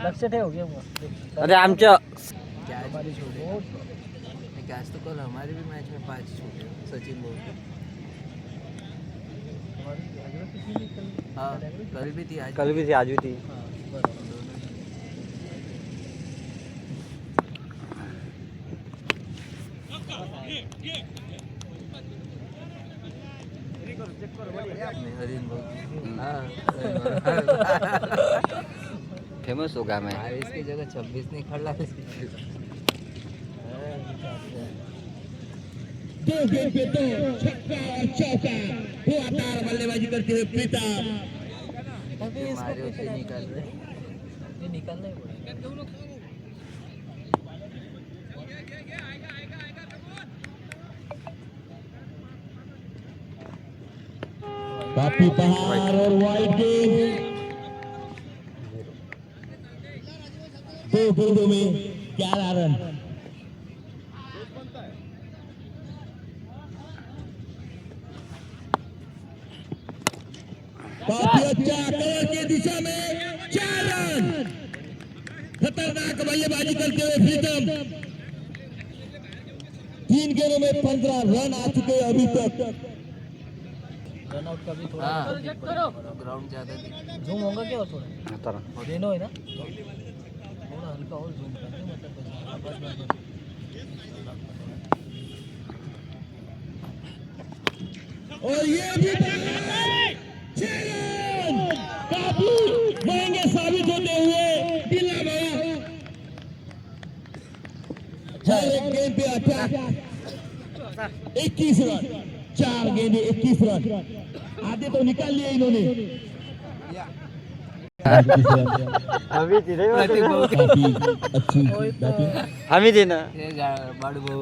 लक्ष ठेव गेम. अरे आमच्या कैच तो कल हमारी भी मैच में 5 छूटे सचिन बोल के. हाँ कल भी थी आज भी थी. फेमस होगा मैं. 22 की जगह 26 नहीं खड़ा. दो गेंद पे दो छक्का और चौका. धुआंधार बल्लेबाजी करते हुए प्रीतम. मारियो से निकल रहे. ये निकलना ही पड़ेगा. काफी बहार और वाइड गेंद. 2 गेंदों में 11 रन. काफी अच्छा कवर की दिशा में 4 रन. खतरनाक बल्लेबाजी करते हुए प्रीतम. 3 गेंदों में 15 रन आ चुके हैं अभी तक. रन आउट का भी थोड़ा ग्राउंड ज्यादा थी. झूम होगा क्या और थोड़ा देनो है ना थोड़ा हल्का और झूम करके मतलब आपस में. और ये भी काफी महंगे साबित होते हुए बिल्ला भाई. एक गेंद पे अटैक 21 रन. 4 गेंदे 21 रन. आधे तो निकाल लिए इन्होंने. अभी थी काफी अच्छी बैटिंग. हम ही थे ना. ये बड़ बहु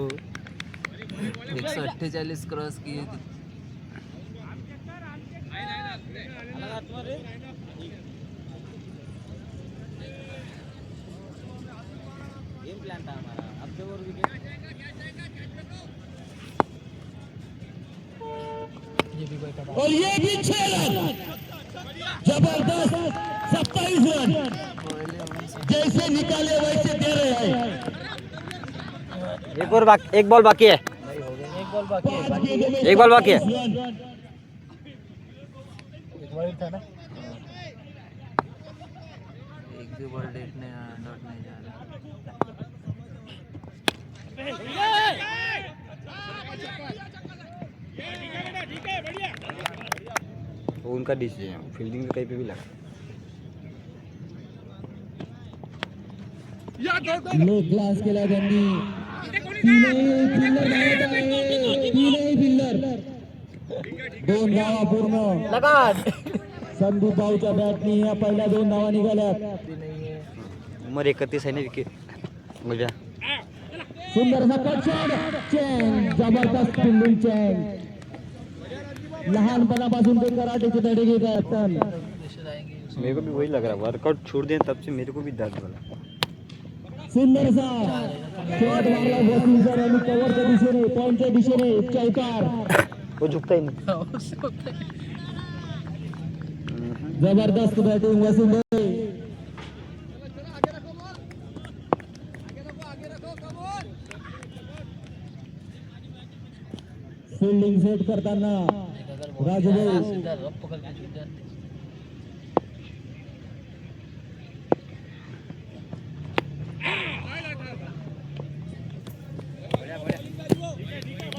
148 क्रॉस किए थे. गेम प्लान था हमारा. अब जो और विकेट ये भी बैठा था. और ये भी 6 रन. जबरदस्त 27 रन. जैसे निकाले वैसे दे रहे हैं. एक बॉल बाकी है. एक बॉल बाकी है. एक बॉल बाकी है. एक वाइड था ना. एक भी बॉल डॉट नहीं जा रहा. वो उनका डिसीजन है. फील्डिंग तो कहीं पे भी लगा. लो क्लास केला त्यांनी. तीनही फिल्डर 2 धावा पूर्ण. लगान संदीप भाऊच्या बॅटनी ह्या पहिल्या 2 धावा निघाल्यात. उमर 31 आहे ना विकेट. मजा. सुंदर असा कट शॉट. चेंज. जबरदस्त फिल्डिंग चेंज. लहानपणापासून ते कराटेचे धडे घेत असतात. मेरे को भी वही लग रहा है. वर्कआउट छोड़ दिया तब से मेरे को भी दर्द हो रहा. सुंदर सा शॉट मारला वसीम सर यांनी कव्हरच्या दिशेने पॉइंटच्या दिशेने. चौकार. वो झुकता ही नहीं. जबरदस्त बॅटिंग वसीम भाई. फील्डिंग सेट करताना राजू भाई.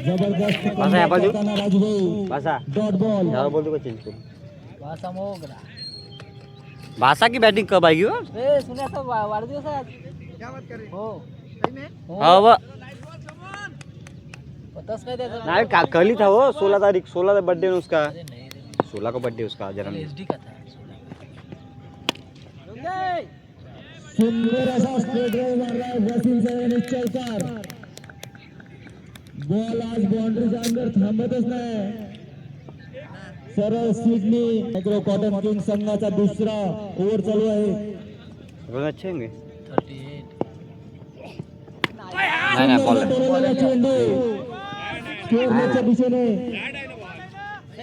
जबरदस्त करताना राजू भाई. भाषा डॉट बॉल. यार बोल दो को चेंज करो. भाषा मोगरा. भाषा की बैटिंग कब आएगी वो? ए सुने सब वाढदिवसात. क्या बात कर रहे हो? सही में हाँ वो पताच काय त्याचा. नहीं कल ही था वो. 16 तारीख 16 बर्थडे है उसका. अरे नहीं 16 को बर्थडे उसका जन्मदिन. एसडी का था. सुंदर असा स्ट्रेट ड्राइव्ह मारला वसीम सर यांनी. चौकार. बॉल आज बाउंड्रीच्या अंदर थांबतच नाही. सरळ सिडनी मायक्रो कॉटन किंग संघाचा दुसरा ओव्हर चालू आहे. रन अच्छे होंगे. 38. नहीं बॉल टोललेला चेंडू स्क्वेअरच्या दिशेने.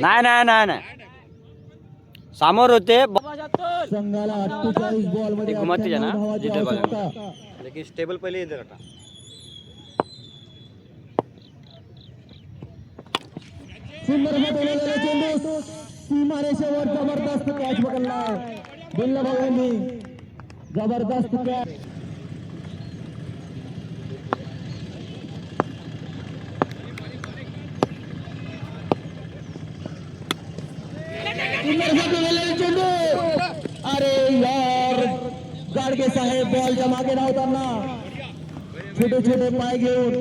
नहीं. समोर होते संघाला 48 बॉल मध्ये एक घुमाते 98 जाना, धावांची जिथे बॉल आवश्यकता. लेकिन स्टेबल पहिले इधर हटा. सुंदर मध्ये चेंडू सीमारेषेवर जबरदस्त कॅच पकडलाय बिल्ला भाऊंनी. जबरदस्त कॅच. चेंडू. अरे यार गाडगे साहेब बॉलच्या मागे धावताना छोटे छोटे पाय घेऊन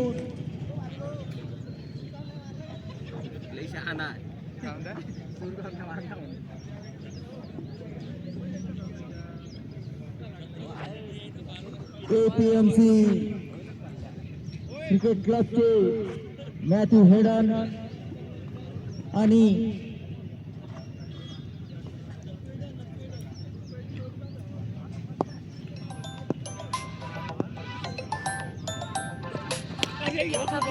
APMC क्रिकेट क्लबचे मॅथ्यू हेडन आणि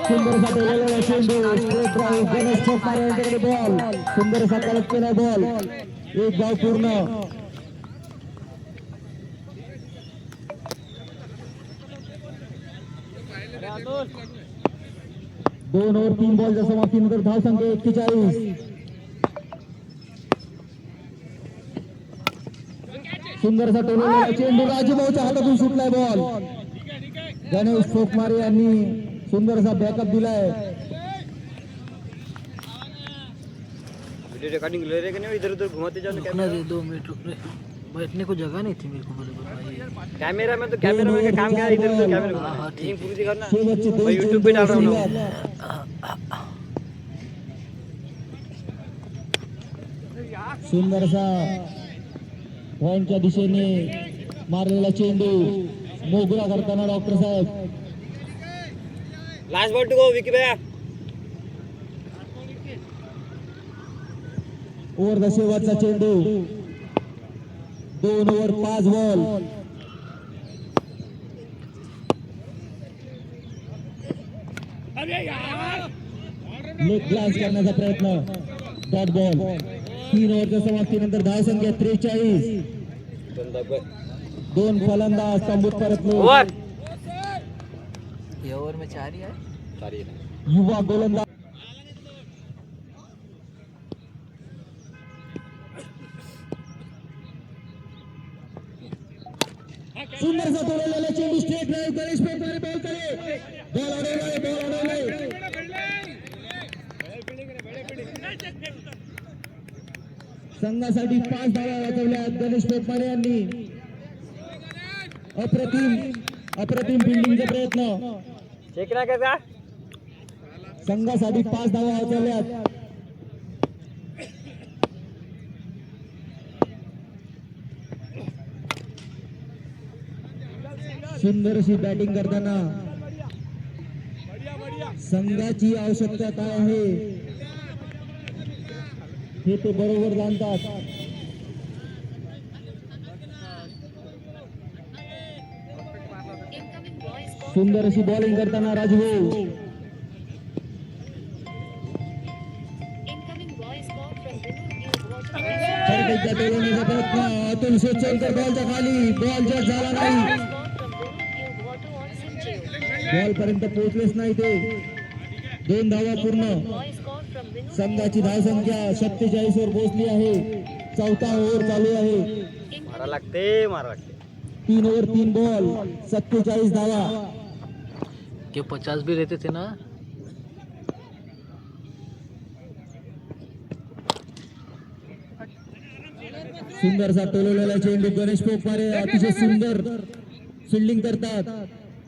सुंदरसा ठेवलेला चेंडू स्ट्रेट ड्राइव्ह गणेश ठोकमारे यांच्याकडे बॉल. सुंदरसा कलेक्ट केला बॉल. एक धाव पूर्ण. 2 ओव्हर 3 बॉलच्या समाप्तीनंतर धावसंख्या 41. सुंदरसा ठेवलेला चेंडू राजूभाऊच्या हातातून सुटलाय बॉल. गणेश ठोकमारे यांनी सुंदरसा बॅकअप दिलाय. वीडियो रिकॉर्डिंग ले रहे कि नहीं, इधर उधर घुमाते जाओ रुकना कैमरा. दे 2 मिनट रुकने, बैठने को जगह नहीं थी मेरे को बराबर भाई. कैमरा में तो कैमरा में का काम क्या है, इधर उधर कैमरा हाँ, घुमा. ठीक ये पूरी दिखा ना, शेवटचे दोन मैं यूट्यूब पे डाल रहा हूँ ना. सुंदरसा पॉइंटच्या दिशेने मारलेला चेंडू मोगरा करताना डॉक्टर साहेब. Last ball to go Vicky भैया. ओव्हर शेवटचा चेंडू. 2 ओव्हर 5 बॉल. लेग ग्लास करण्याचा प्रयत्न. Dot ball. 3 ओव्हरच्या समाप्तीनंतर धावसंख्या 43. 2 फलंदाज तंबूत परतले. ओव्हर ये ओवर में 4 ही है. सारी युवा गोलंदाज. सुंदरसा तोडलेला चेंडू स्ट्रेट ड्राइव्ह गणेश पेपरे बॉल करे. बॉल अडवलाय. बॉल अडवलाय. संघासाठी 5 धावा वाचवल्या गणेश पेपरे यांनी. अप्रतिम फिल्डिंगचा प्रयत्न. चेक ना कैसा. संघासाठी 5 धावा वाचवल्यात. सुंदर अशी बॅटिंग करताना संघाची आवश्यकता काय आहे हे ते बरोबर जाणतात. सुंदर अशी बॉलिंग करताना राजभाऊ. अतुल शेचलकर बॉलच्या खाली. बॉल जस्ट झाला नाही. बॉल पर्यंत पोहोचलेच नाही ते. 2 धावा पूर्ण. संघाची धावसंख्या 47 वर पोहोचली आहे. 4था ओव्हर चालू आहे. मारा लागते 3 ओव्हर 3 बॉल 47 धावा. क्या 50 भी रहते थे ना. सुंदरसा टोलवलेला चेंडू गणेश पोपारे अतिशय सुंदर फिल्डिंग करतात.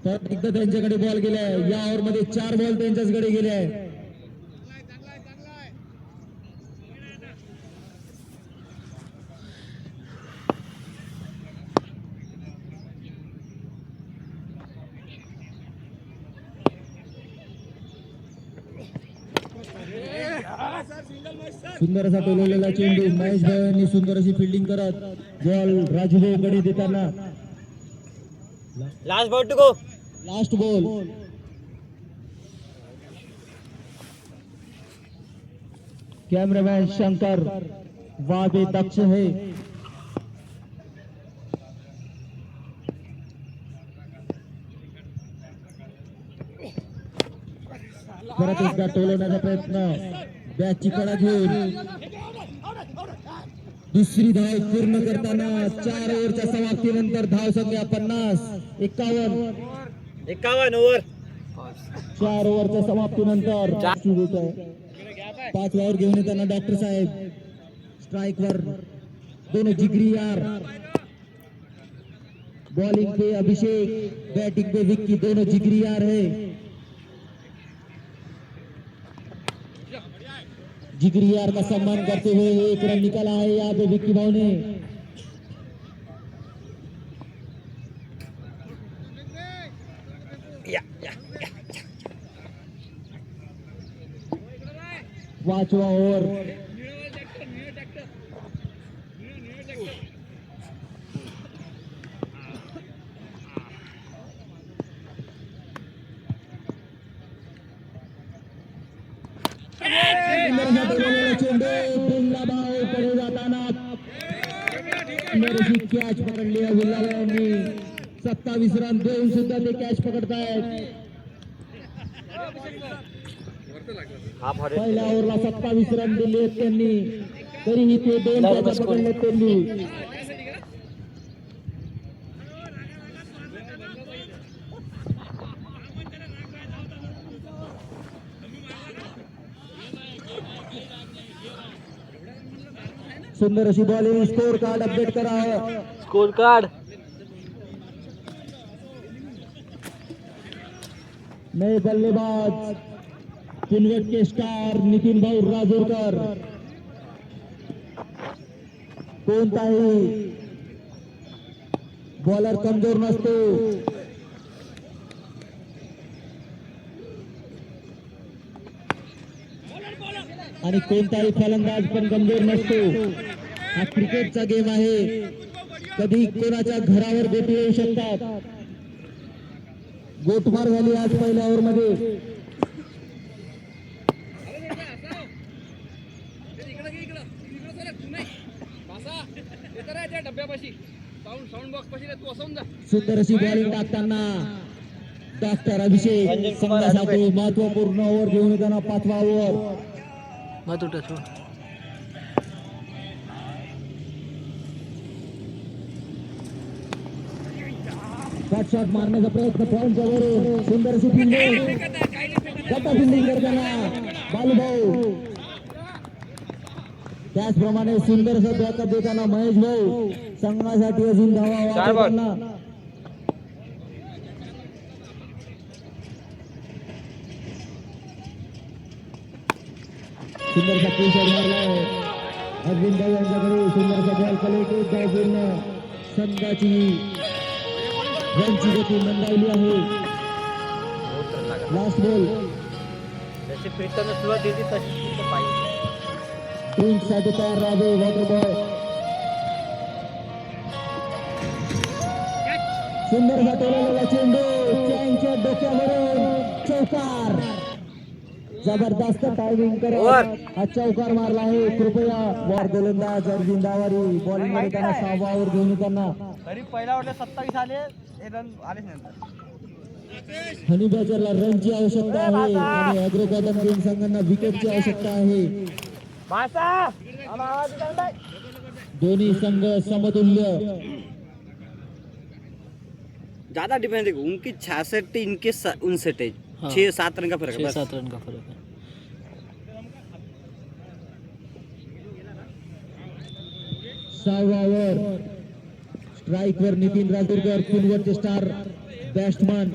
तर एकदा त्यांच्याकडे बॉल गेलाय. या ओव्हर मध्ये 4 बॉल त्यांच्याचकडे गेले आहे. सुंदर असा टोलवलेला चेंडू महेश भाईंनी सुंदर अशी फिल्डिंग करत बॉल राजूभाऊकडे देताना. Last ball to go. Last ball. Cameraman Shankar Wade दक्ष है. परत एकदा टोलवण्याचा प्रयत्न, बॅटची कडा घेऊन दुसरी धाव पूर्ण करताना 4 ओव्हरच्या समाप्तीनंतर धाव संख्या 51 ओव्हर. 4 ओव्हरच्या समाप्तीनंतर 5 ओव्हर घेऊन येताना डॉक्टर साहेब स्ट्राइक वर दोनों जिगरी यार. बॉलिंग पे अभिषेक, बैटिंग पे विक्की, दोनों जिगरी यार है. जिगरी यार का सम्मान करते हुए 1 रन निकाला है यहाँ पे विक्की भाव ने. पांचवा ओव्हर. चेंडू पुन्हा धाव पुढे जाताना कॅच पकडली आहे विल्लाबाईंनी. 27 रन देऊन सुद्धा ते कॅच पकडतायत. पहिल्या ओव्हरला 27 रन दिले आहेत त्यांनी, तरीही ते 2 कॅच पकडलेत त्यांनी. सुंदर अशी बॉलिंग. स्कोर कार्ड अपडेट करा. स्कोर कार्ड नए बल्लेबाज किनवट के स्टार नितीन भाऊ राजूरकर. कोणताही बॉलर कमजोर नसतो. आणि कोणताही फलंदाज पण कमजोर नसतो. हा क्रिकेटचा गेम आहे. कधी कोणाच्या घरावर गोटी येऊ शकतात. गोटमार झाली आज पहिल्या ओव्हर मध्ये. सुंदर अशी बॉलिंग टाकताना डॉक्टर अभिषेक संघासाठी महत्वपूर्ण ओव्हर घेऊन येताना 5वा ओव्हर. मत उठा शॉट मारण्याचा प्रयत्न पॉईंटच्या वरून. सुंदर अशी फिल्डिंग, गट्टा फिल्डिंग करताना बालूभाऊ. त्याचप्रमाणे सुंदर असं बॅकअप देताना महेश भाऊ. संघासाठी अजून धावा वापरताना सुंदरचा प्रेशर मारलाय अरविंद भाऊ यांच्याकडे. सुंदरचा बॉल कलेक्ट एक धाव पूर्ण. संघाची रनची गती मंदावली आहे. Last ball. जशी पेटताना सुरुवात देते तशी पाहिजे. प्रिंट साठी तयार राहावे वॉटर बॉय. सुंदर टोलवलेला चेंडू त्यांच्या डोक्यावरून चौकार. जबरदस्त टायमिंग करत हा चौकार मारला आहे. कृपया वर गोलंदाज अर्जुन दावारी बॉलिंग मध्ये त्यांना 6वा ओव्हर घेऊन येताना. तरी पहिल्या ओव्हरला 27 आले, हे रन आलेच नंतर. हनी बॅचरला रनची आवश्यकता आहे आणि अग्रकदम टीम संघांना विकेटची आवश्यकता आहे. दोन्ही संघ समतुल्य. ज्यादा डिफरेंस है उनकी 66 इनके 59 है. 6-7 रन का फर्क है. 6-7 रन का फर्क है. सहावा ओव्हर. स्ट्राइक वर नितीन राजूरकर, किनवटचे स्टार बॅट्समन.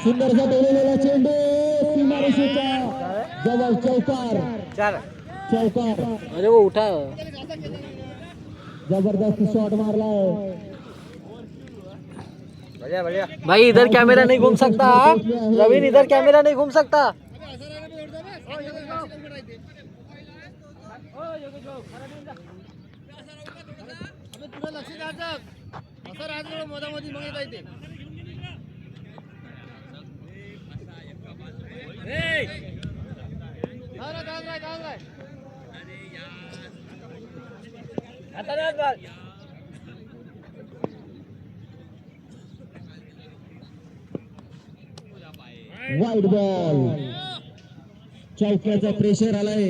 सुंदरसा डोलेलेला चेंडू सीमारेषेच्या जवळ. चौकार. चौकार. अरे वो उठा. जबरदस्त शॉट मारलाय. बढ़िया बढ़िया. भाई इधर कैमरा नहीं घूम सकता. रवीन इधर कैमरा नहीं घूम सकता. तुला लक्ष द्यायचं असं राहतं मधामध्ये मग येता येते वाईड बॉल चौक्याचा प्रेशर आलाय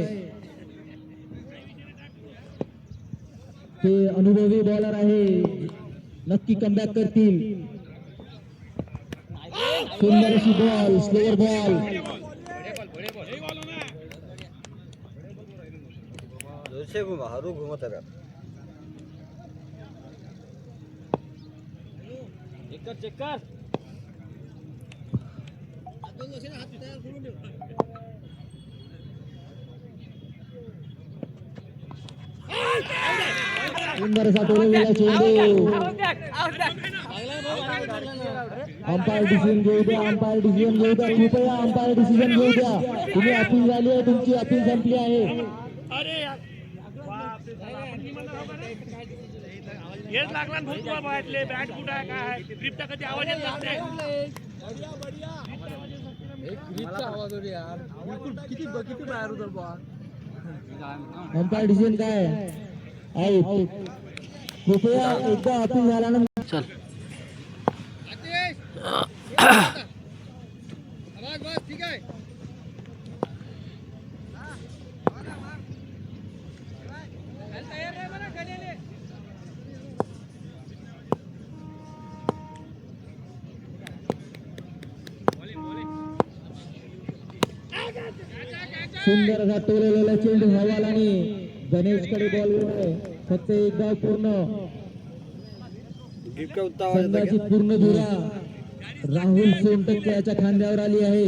ते अनुभवी बॉलर आहे नक्की कमबॅक करतील सुंदर अशी बॉल स्लोअर बॉल हरू घुमत आहे सुंदर असा टोलवलेला चेंडू अंपायर डिसिजन घेऊ द्या अंपायर डिसिजन घेऊ द्या कृपया अंपायर डिसिजन घेऊ द्या तुम्ही अपील झाली आहे तुमची अपील संपली आहे हेच लागला भूतवा बाहेरले बॅट कुठं आहे काय ग्रिपचा कधी आवाज येत नसते आवाज होते यार बिलकुल किती बाहेर होतं बॉल अंपायर डिसिजन काय आहे कृपया एकदा अपील झाल्यानंतर चल ठीक आहे सुंदर असा टोलवलेला चेंडू हवाल आणि गणेशकडे बॉल आहे फक्त एक धाव पूर्ण संघाची पूर्ण धुरा राहुल सोनटक्के याच्या खांद्यावर आली आहे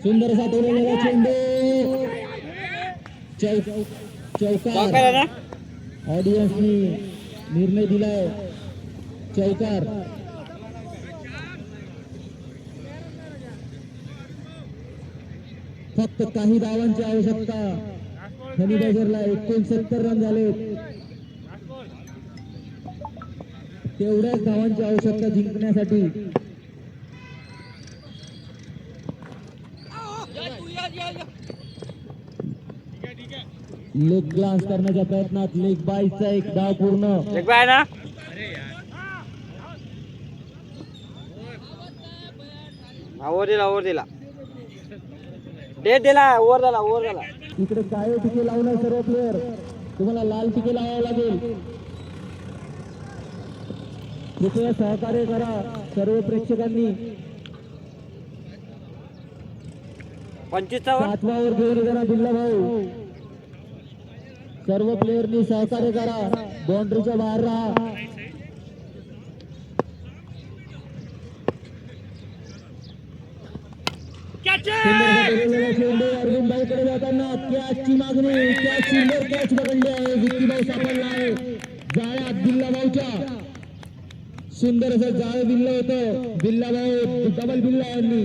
सुंदर असा टोलवलेला चेंडू चौकार ऑडियन्सनी निर्णय दिलाय चौकार फक्त काही धावांची आवश्यकता फनीबाजरला 69 रन झाले तेवढ्याच धावांची आवश्यकता जिंकण्यासाठी लेग ग्लास करण्याच्या प्रयत्नात लेग बायचा एक धाव पूर्ण एक बाय ना ओव्हर दिला डेट दिला ओव्हर झाला इकडे काळे टिके लावणार सर्व प्लेअर तुम्हाला लाल टिके लावावं लागेल कृपया सहकार्य करा सर्व प्रेक्षकांनी 25 सातवावर घेऊन येताना बिल्ला भाऊ सर्व प्लेअरनी सहकार्य करा बाउंड्रीच्या बाहेर राहा अरविंद भाईकडे जाताना कॅचची मागणी कॅच सुंदर कॅच पकडली आहे विक्की भाऊ सापडला आहे जाळ्या बिल्ला भाऊच्या सुंदर असं जाळ बिल्ल होतं बिल्ला भाऊ डबल बिल्ला यांनी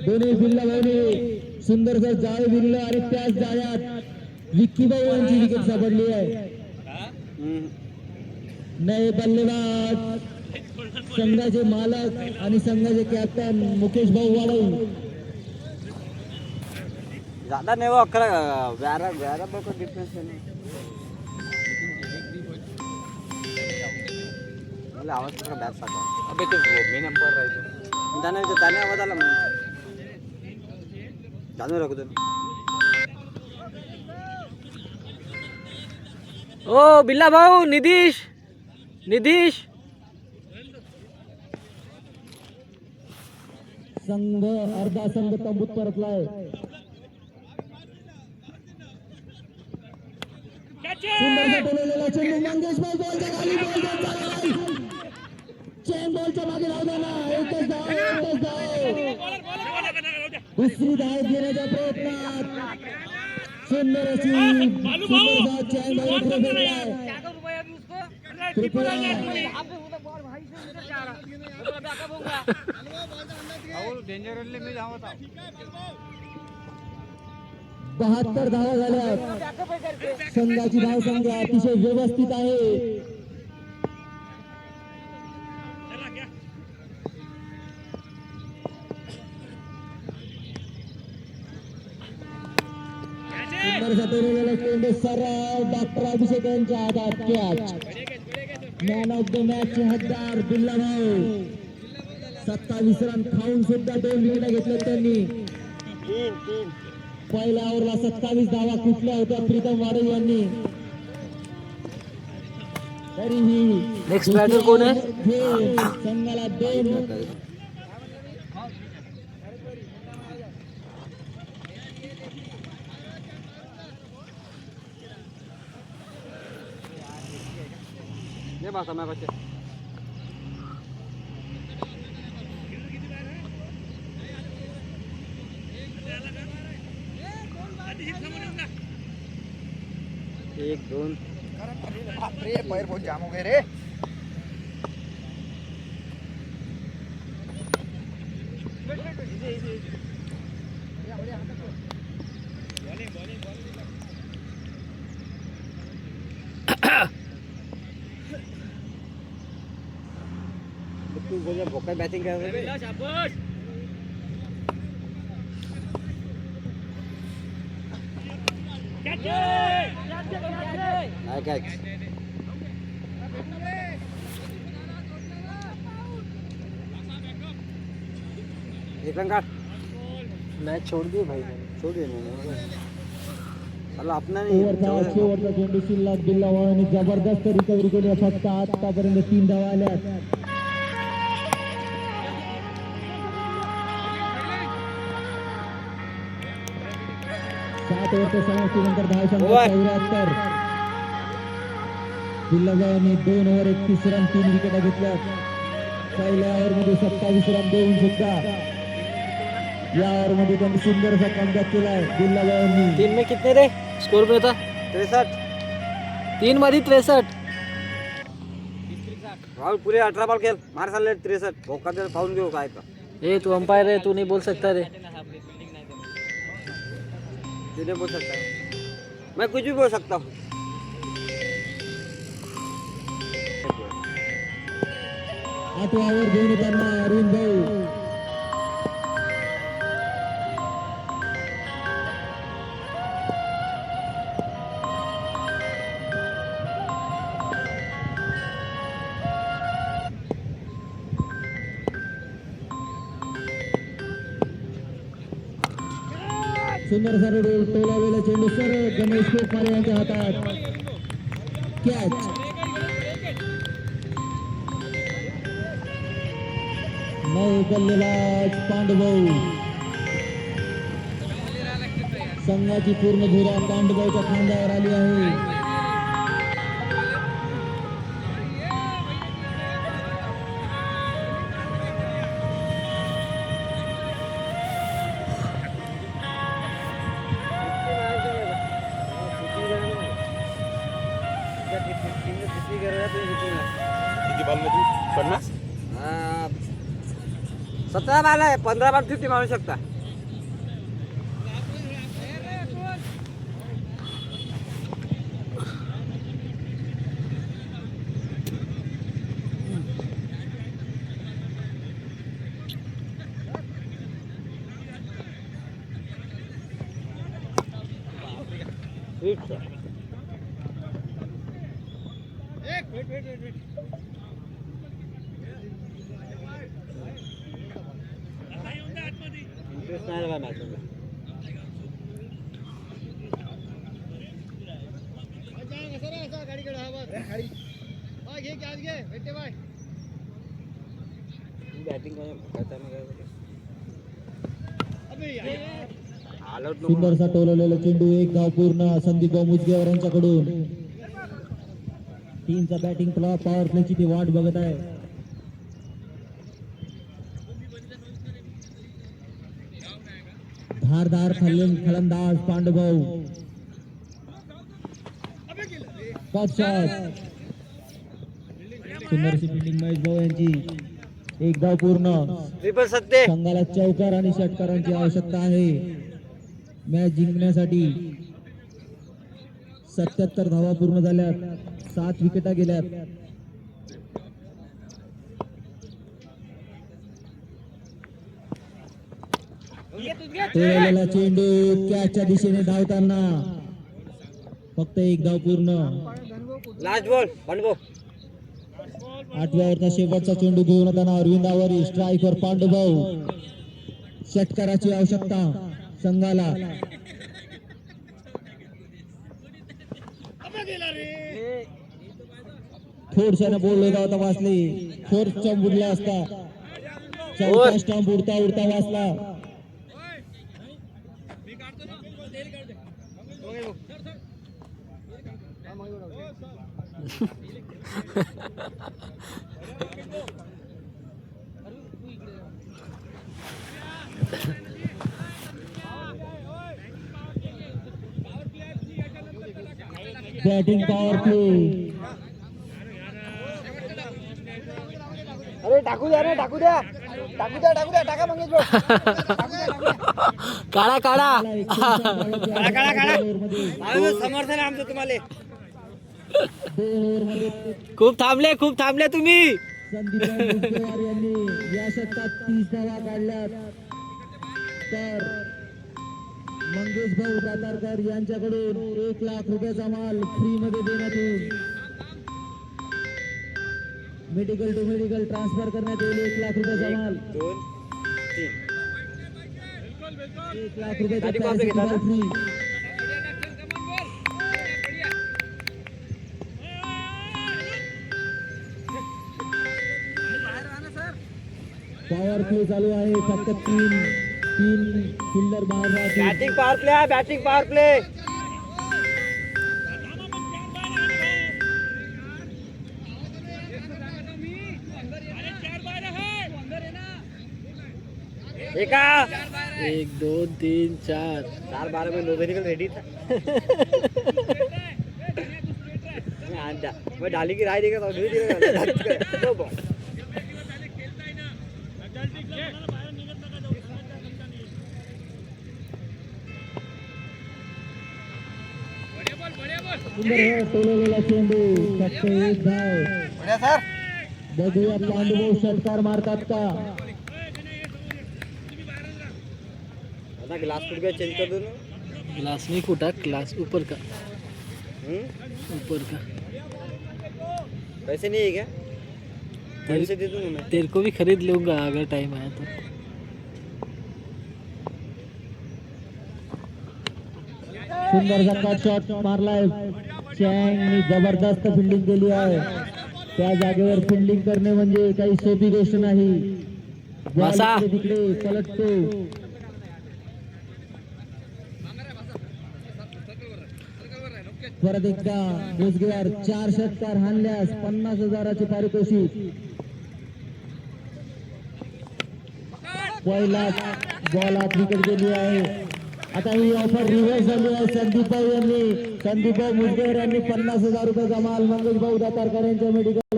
दोन्ही बिल्ला भाऊने सुंदर असं जाळ बिल्ल आणि त्याच जाळ्यात विक्की भाऊ यांची विकेट सापडली आहे नए बल्लेबाज संघाचे मालक आणि संघाचे कॅप्टन मुकेश भाऊ वाळू ज्यादा नहीं वो 11 बॉल का डिफरेंस है नहीं मला आवाज का बॅट साका अबे तो मी नंबर राहिलो ताने आवाज आला म्हणून जाणू रखो ओ बिल्ला भाऊ निधीश संघ अर्धा संघ तंबूत परतलाय सुंदर टोललेला चेंडू मंगेश भाऊ बॉलच्या खाली चेन बॉलच्या मागे लावताना एकच धाव दुसरी धाव घेण्याच्या प्रयत्नात सुंदर अशी चेन बहात्तर धावा झाल्या. संघाची धावसंख्या अतिशय व्यवस्थित आहे. चेंडू सरळ डॉक्टर अभिषेक यांच्या हातात catch. Man of the match चे हकदार बिल्लाभाऊ. 27 रन खाऊन सुद्धा 2 विकेट घेतले त्यांनी. पहिल्या ओव्हरला 27 धावा कुठल्या होत्या प्रीतम वाडे यांनी. तरीही नेक्स्ट बॅटर कोण आहे? संघाला 2 ये बात मैं बच्चे एक दोन पैर बहुत जाम हो गए रे. तू बोल भोका बैटिंग कर रहे नाही कॅच. एक रन काट. मैच छोड़ दिए भाई. छोड़ दिए मैंने. चला अपना नहीं ओव्हरचा शेवटचा चेंडू शिल्लक. बिल्लाभाऊंनी जबरदस्त रिकव्हरी केली. फक्त आतापर्यंत 3 धावा आल्या. सात ओव्हरच्या समाप्तीनंतर धावसंख्या 74. बिल्लाभाऊंनी 2 ओव्हर 31 रन 3 विकेटा घेतल्या. पहिल्या ओव्हरमध्ये 27 रन देऊन सुद्धा या ओव्हरमध्ये त्यांनी सुंदर असा कमबॅक केलाय बिल्लाभाऊंनी. 3 में कितने रे स्कोर में था? 63. 3 मध्ये 63. राहुल पुरे 18 बॉल खेल. मार साले 63. भोका दे पाऊन घेऊ काय तर. ए तू अंपायर है, तू नहीं बोल सकता रे. तू नहीं बोल सकता. मैं कुछ भी बोल सकता हूँ. आठवा ओव्हर घेऊन येताना अरविंद भाऊ. सुंदर सरळ टोलावेला चेंडू सरळ गणेश कोपारे यांच्या हातात कॅच. नऊ बल्लेबाज पांडुभाऊ. संघाची पूर्ण धुरा पांडुभाऊच्या खांद्यावर आली आहे. किती बॉल मध्ये 50? 17 बॉल आहे. 15 बॉल 50 मारू शकता. इंटरेस्ट नाही आला मॅच मध्ये. बॅटिंग सुंदरसा टोलवलेला चेंडू. एक धाव पूर्ण संदीप मुजगेवर यांच्याकडून. टीमचा बॅटिंग पॉवर प्लेची ती वाट बघत आहे. धारदार फलंदाज पांडुभाऊ. Top shot. सुंदरशी फिल्डिंग महेश भाऊ यांची. एक धाव पूर्ण. ट्रिपल सत्ते. संघाला चौकार आणि षटकारांची आवश्यकता आहे मॅच जिंकण्यासाठी. 77 धावा पूर्ण झाल्यात, 7 विकेटा गेल्यात. तोडलेला चेंडू कॅचच्या दिशेने धावताना फक्त एक धाव पूर्ण. Last ball पांडुभाऊ. 8व्या ओव्हरचा शेवटचा चेंडू घेऊन येताना अरविंदावरी स्ट्राईकवर पांडुभाऊ. षटकाराची आवश्यकता संघाला. थोडशाने बोललो होता वाचली. फोर्थ स्टंप उडला असता. चौथा स्टंप उडता उडता वाचला. Batting power play. अरे टाकू द्या रे, टाकू द्या, टाकू द्या, टाकू द्या, टाका मंगेश भाऊ. काढा काढा. काढा काढा काढा. समर्थन आहे आमचं तुम्हाला. खूप थांबले तुम्ही. संदीप मुसळेवार यांनी या षटकात 30 धावा काढल्यात. तर मंगेश भाऊ दातारकर यांच्याकडून 1 लाख रुपयाचा माल फ्री मध्ये देण्यात येईल. मेडिकल टू मेडिकल ट्रान्सफर करण्यात येईल. 1 लाख रुपयाचा माल. 2 3. 1 लाख रुपयाचा आधी कॉपी घेतला ना? फ्री. पॉवर प्ले चालू आहे. फक्त तीन फिल्डर बाहेर राहतील. बॅटिंग पॉवर प्ले आहे, बॅटिंग पॉवर प्ले. एका 1 2 3 4. 4 12 में नोवेरिकल रेडी था. मैं डाली की राय देगा तो नहीं देगा. दो बॉल. सुंदर है टोलेलेला चेंडू. फक्त 1 धाव. बढ़िया सर. बघूया पांडुभाऊ षटकार मारतात का. अपना ग्लास फुट गया, चेंज कर दो ना. ग्लास नहीं फूटा, ग्लास ऊपर का. हम्म? ऊपर का. पैसे नहीं है क्या? पैसे दे दूंगा मैं. तेरे को भी खरीद लूंगा अगर टाइम आया तो. सुंदर झटका शॉट मारलाय. चँगनी जबरदस्त फिल्डिंग केली आहे. त्या जागेवर फिल्डिंग करणे म्हणजे काही सोपी गोष्ट नाही. वासा. बॉल इकडे तिकडे पलटतो. परत एकदा मुजगेवार 4 षटकार हाणल्यास 50,000चे पारितोषिक. पहिला बॉलात विकेट गेली आहे. आता ही ऑफर रिव्हर्स झाली आहे. संदीप भाऊ मुजगेवार यांनी 50,000 रुपयाचा माल मंगेश भाऊ दातारकर यांच्या मेडिकल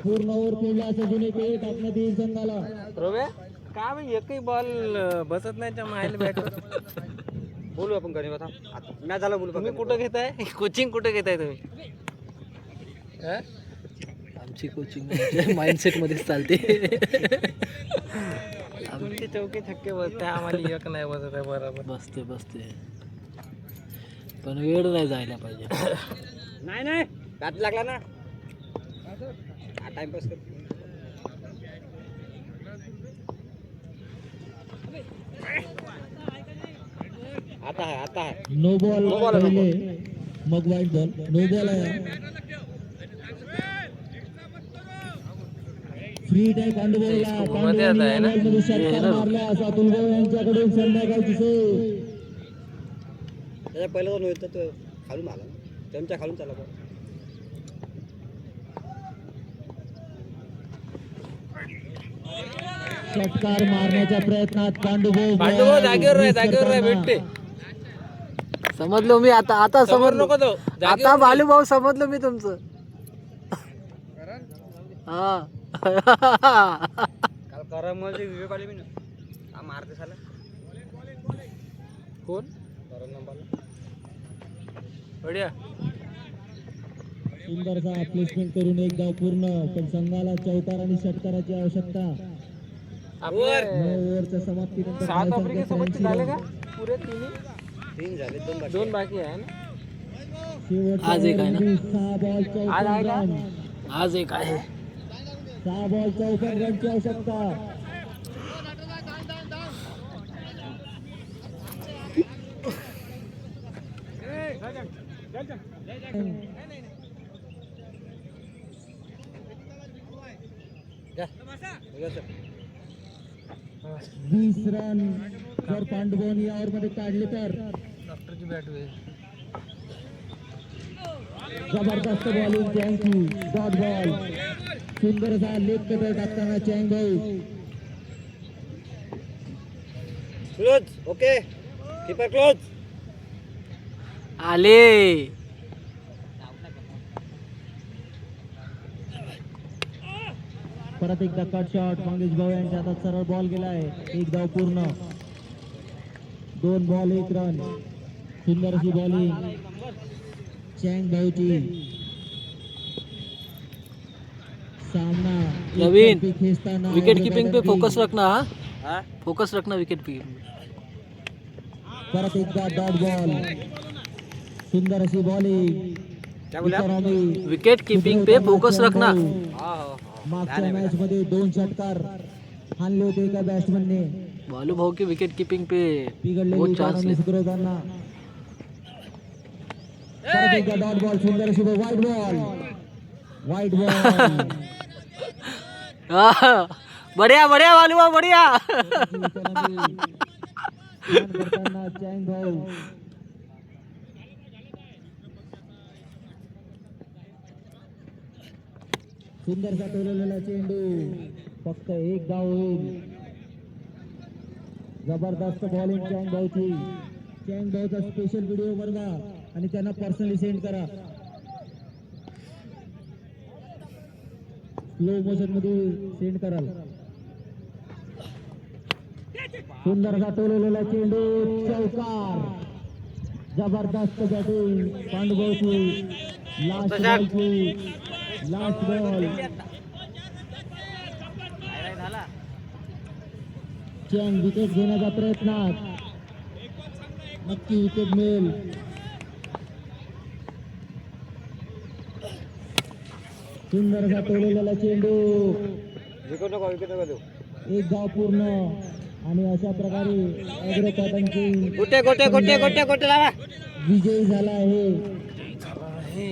पूर्ण ओव्हर खेळला असं जुने ते टाकण्यात येईल संघाला. रोबे का मग एकही बॉल बसत नाही त्या मायला बॅट. बोलू आपण घरी बता. मॅच झाला बोलू. तुम्ही कुठं घेताय कोचिंग, कुठं घेताय तुम्ही? आमची कोचिंग माइंडसेट मध्येच चालते. तुमचे चौके छक्के बसते, आम्हाला एक नाही बसत आहे बरोबर. बसते पण वेळ नाही जायला पाहिजे. नाही नाही बॅट लागला ना. टाइमपास कर. आता है नो बॉल पहिले मग वाईट बॉल. नो बॉल आहे. फ्री टाईम पांडुभाऊला षटकार मारला असा अतुल भाऊ यांच्याकडून संध्याकाळची सोय. त्याच्या पहिला तो नव्हता तो खालून आला ना. त्यांच्या खालून चालला बॉल. षटकार मारण्याच्या प्रयत्नात पांडुभाऊ जागेवर राह भेटते. समजलो मी आता समजलो. नको तो आता बालू भाऊ समजलो मी तुमचं. हा काल करममध्ये व्हिडिओ काढले मी ना हा मारते साला कोण बढिया सुंदरसा प्लेसमेंट करून एक धाव पूर्ण, पण संघाला चौकार आणि षटकाराची आवश्यकता. आपले 9 ओव्हरच्या समाप्तीनंतर 7 धावसंख्या आफ्रिके सोबतचे 83 झाले रन. का पुरे तिन्ही? 3 झाले 2 बाकी 2 बाकी आहे ना. शेवटच्या आज एक आहे ना? ओव्हरमध्ये 6 बॉल आज 54 आहे का? रन. आज एक आहे 6 बॉल 54 रनची आवश्यकता. जा 20 रन जर पांडुभवन या ओव्हरमध्ये काढले तर डॉक्टरची बॅट वे जबरदस्त बॉलिंग चँगची. डॉट बॉल सुंदरसा लेग कटर टाकताना चँग भाऊ. क्लोज ओके कीपर क्लोज आले. परत एकदा कट शॉट मंगेश भाऊ यांच्या हातात सरळ बॉल गेलाय. एक धाव पूर्ण. 2 बॉल 1 रन. सुंदर अशी बॉलिंग चँग भाऊची. सामना नवीन एकतर्फी खेचताना विकेट कीपिंग पे फोकस रखा. रखना. हाँ हा फोकस रखना विकेट कीपिंग. परत एकदा डॉट बॉल. सुंदर अशी बॉलिंग. क्या बोला इकॉनॉमी विकेट कीपिंग पे फोकस रखना. हा हो मागच्या मॅच मध्ये 2 षटकार हाणले होते एका बॅट्समनने. बालू भाऊ की विकेट कीपिंग पे बिघडलेली बहुत चान्स इकॉनॉमी सुधारवताना. परत एकदा डॉट बॉल. सुंदर अशी वाईट बॉल. वाईट बॉल. बढ़िया बढ़िया बालू भाऊ बढ़िया. करताना चँग भाऊ. सुंदरसा टोलवलेला चेंडू. फक्त 1 धाव होईल. जबरदस्त बॉलिंग चँग भाऊची. चँग भाऊचा स्पेशल व्हिडिओ बनवा आणि त्यांना पर्सनली सेंड करा. स्लो मोशन मध्ये सेंड कराल. सुंदरसा टोलवलेला चेंडू. चौकार. जबरदस्त बॅटिंग पांडुभाऊची. लास्ट बॉलची लास्ट बॉल. चँग विकेट घेण्याच्या प्रयत्नात. नक्की विकेट मिळेल. सुंदरसा टोलवलेला चेंडू. विकेट नको देऊ. 1 धाव पूर्ण. आणि अशा प्रकारे अग्र पॉटांची गोटे गोटे गोटे गोटे गोटे लावा विजयी झाला आहे. हे